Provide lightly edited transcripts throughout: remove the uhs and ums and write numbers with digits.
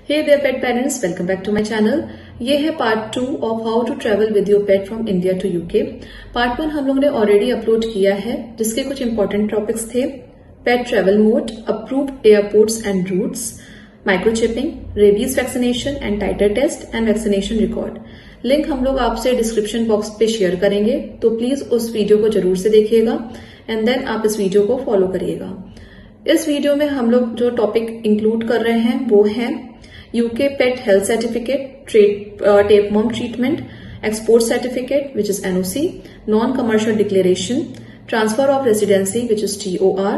Hey there pet parents, welcome back to my channel। ये है part 2 of how to travel with your pet from India to UK. Part 1 हम लोगों ने already upload किया है, जिसके कुछ इंपॉर्टेंट टॉपिक्स थे: pet travel mode, approved airports and routes, microchipping, rabies vaccination and titre test and vaccination record. Link हम लोग आपसे डिस्क्रिप्शन बॉक्स पे शेयर करेंगे, तो प्लीज उस वीडियो को जरूर से देखिएगा एंड देन आप इस वीडियो को फॉलो करिएगा। इस वीडियो में हम लोग जो टॉपिक इंक्लूड कर रहे हैं वो है UK Pet Health Certificate, Tapeworm Treatment, Export Certificate which is NOC, Non-Commercial Declaration, Transfer of Residency which is TOR।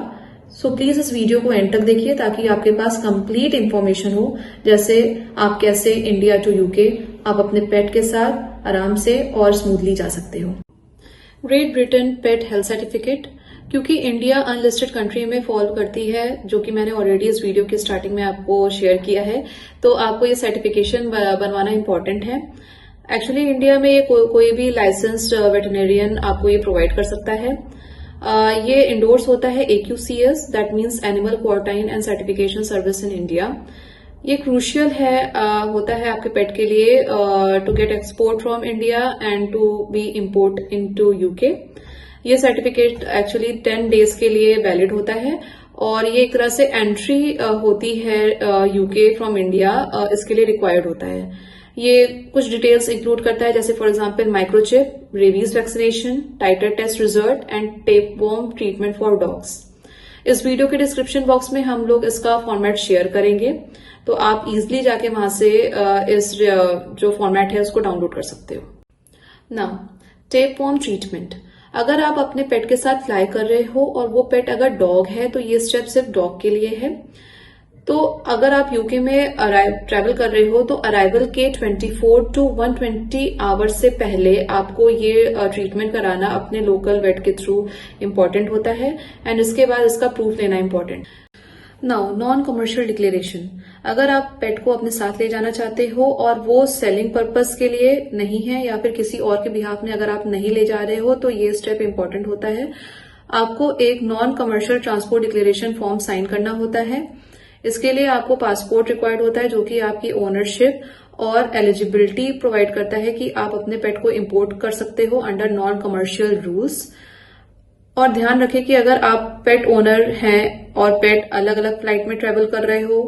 So please इस वीडियो को एंड तक देखिए ताकि आपके पास कंप्लीट इंफॉर्मेशन हो, जैसे आप कैसे इंडिया टू यूके आप अपने पेट के साथ आराम से और स्मूथली जा सकते हो। ग्रेट ब्रिटेन पेट हेल्थ सर्टिफिकेट, क्योंकि इंडिया अनलिस्टेड कंट्री में फॉल करती है, जो कि मैंने ऑलरेडी इस वीडियो की स्टार्टिंग में आपको शेयर किया है, तो आपको ये सर्टिफिकेशन बनवाना इंपॉर्टेंट है। एक्चुअली इंडिया में ये कोई भी लाइसेंस्ड वेटरनेरियन आपको ये प्रोवाइड कर सकता है। ये इंडोर्स होता है AQCS, that means animal quarantine and certification service in India. ये क्रूशियल है होता है आपके पेट के लिए to get export from India and to be import into UK. ये सर्टिफिकेट एक्चुअली 10 डेज के लिए वैलिड होता है और ये एक तरह से एंट्री होती है यूके फ्रॉम इंडिया, इसके लिए रिक्वायर्ड होता है। ये कुछ डिटेल्स इंक्लूड करता है, जैसे for example microchip, rabies vaccination, titre test result and tapeworm treatment for dogs. इस वीडियो के डिस्क्रिप्शन बॉक्स में हम लोग इसका फॉर्मेट शेयर करेंगे, तो आप इजिली जाके वहां से इस जो फॉर्मेट है उसको डाउनलोड कर सकते हो। नाउ टेपवॉर्म ट्रीटमेंट, अगर आप अपने पेट के साथ फ्लाई कर रहे हो और वो पेट अगर डॉग है तो ये स्टेप सिर्फ डॉग के लिए है। तो अगर आप यूके में ट्रैवल कर रहे हो तो अराइवल के 24 to 120 आवर्स से पहले आपको ये ट्रीटमेंट कराना अपने लोकल वेट के थ्रू इम्पोर्टेंट होता है एंड इसके बाद इसका प्रूफ लेना important. Now non commercial declaration, अगर आप पेट को अपने साथ ले जाना चाहते हो और वो सेलिंग पर्पस के लिए नहीं है या फिर किसी और के बिहाफ में अगर आप नहीं ले जा रहे हो, तो ये स्टेप इम्पोर्टेंट होता है। आपको एक non commercial transport declaration form sign करना होता है। इसके लिए आपको पासपोर्ट रिक्वायर्ड होता है, जो कि आपकी ओनरशिप और एलिजिबिलिटी प्रोवाइड करता है कि आप अपने पेट को इम्पोर्ट कर सकते हो अंडर नॉन कमर्शियल रूल्स। और ध्यान रखें कि अगर आप पेट ओनर हैं और पेट अलग अलग फ्लाइट में ट्रेवल कर रहे हो,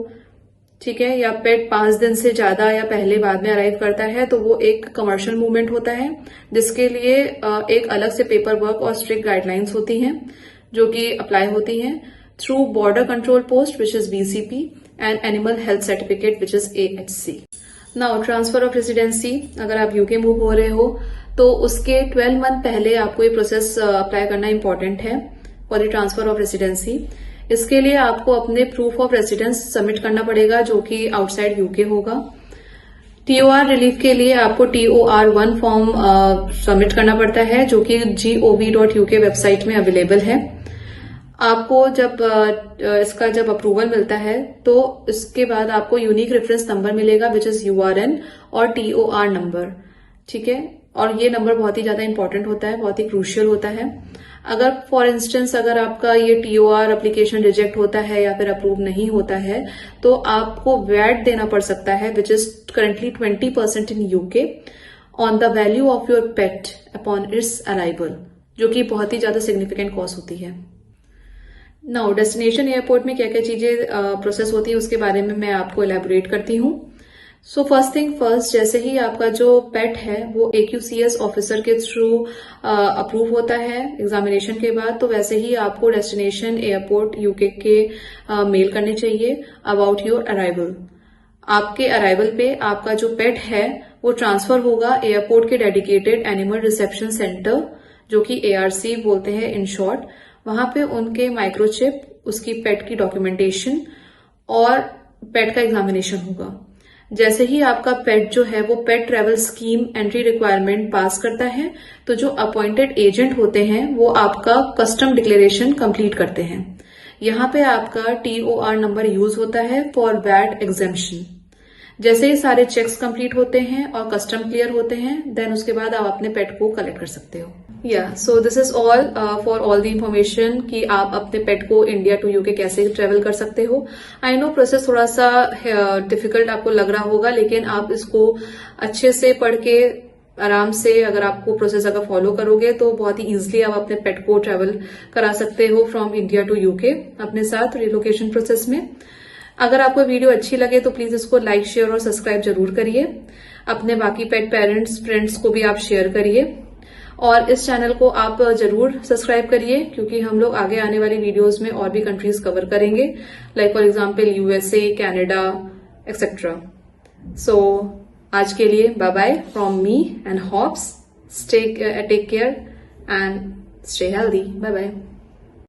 ठीक है, या पेट 5 दिन से ज्यादा या पहले बाद में अराइव करता है, तो वो एक कमर्शियल मूवमेंट होता है, जिसके लिए एक अलग से पेपर वर्क और स्ट्रिक्ट गाइडलाइंस होती हैं जो कि अप्लाई होती हैं through border control post which is BCP and animal health certificate which is AHC। Now transfer of residency, अगर आप यूके मूव हो रहे हो तो उसके 12 मंथ पहले आपको ये प्रोसेस अप्लाई करना इंपॉर्टेंट है for the transfer of residency. इसके लिए आपको अपने प्रूफ ऑफ रेसिडेंस सबमिट करना पड़ेगा, जो कि आउटसाइड यूके होगा। TOR रिलीफ के लिए आपको TOR1 फॉर्म सबमिट करना पड़ता है, जो कि gov.uk वेबसाइट में अवेलेबल है। आपको जब इसका जब अप्रूवल मिलता है तो इसके बाद आपको यूनिक रेफरेंस नंबर मिलेगा विच इज URN और TOR नंबर, ठीक है। और ये नंबर बहुत ही ज्यादा इंपॉर्टेंट होता है, बहुत ही क्रूशियल होता है। अगर फॉर इंस्टेंस अगर आपका ये TOR एप्लीकेशन रिजेक्ट होता है या फिर अप्रूव नहीं होता है, तो आपको वैट देना पड़ सकता है which is currently 20% in UK on the value of your pet upon its arrival, जो कि बहुत ही ज्यादा सिग्निफिकेंट कॉस्ट होती है। नाउ डेस्टिनेशन एयरपोर्ट में क्या क्या चीजें प्रोसेस होती है उसके बारे में मैं आपको एलैबोरेट करती हूँ। सो फर्स्ट थिंग फर्स्ट, जैसे ही आपका जो पेट है वो AQCS ऑफिसर के थ्रू अप्रूव होता है एग्जामिनेशन के बाद, तो वैसे ही आपको डेस्टिनेशन एयरपोर्ट यूके के मेल करने चाहिए अबाउट योर अराइवल। आपके अराइवल पे आपका जो पेट है वो ट्रांसफर होगा एयरपोर्ट के डेडिकेटेड एनिमल रिसेप्शन सेंटर, जो कि ARC बोलते हैं इन शॉर्ट। वहां पे उनके माइक्रोचिप, उसकी पेट की डॉक्यूमेंटेशन और पेट का एग्जामिनेशन होगा। जैसे ही आपका पेट जो है वो पेट ट्रेवल स्कीम एंट्री रिक्वायरमेंट पास करता है, तो जो अपॉइंटेड एजेंट होते हैं वो आपका कस्टम डिक्लेरेशन कंप्लीट करते हैं। यहाँ पे आपका TOR नंबर यूज होता है फॉर वैट एग्जेम्पशन। जैसे ही सारे चेक्स कंप्लीट होते हैं और कस्टम क्लियर होते हैं, देन उसके बाद आप अपने पेट को कलेक्ट कर सकते हो। So this is all for all the information कि आप अपने पेट को इंडिया टू यूके कैसे ट्रेवल कर सकते हो। आई नो प्रोसेस थोड़ा सा डिफिकल्ट आपको लग रहा होगा, लेकिन आप इसको अच्छे से पढ़ के आराम से अगर आपको प्रोसेस अगर फॉलो करोगे तो बहुत ही इजीली आप अपने पेट को ट्रेवल करा सकते हो फ्रॉम इंडिया टू यूके अपने साथ रिलोकेशन प्रोसेस में। अगर आपको वीडियो अच्छी लगे तो प्लीज इसको लाइक, शेयर और सब्सक्राइब जरूर करिए। अपने बाकी पेट पेरेंट्स, फ्रेंड्स को भी आप शेयर करिए और इस चैनल को आप जरूर सब्सक्राइब करिए, क्योंकि हम लोग आगे आने वाली वीडियोस में और भी कंट्रीज कवर करेंगे, like for example USA, Canada etcetera. So आज के लिए bye bye from me and Hops. Take care and stay healthy. Bye bye.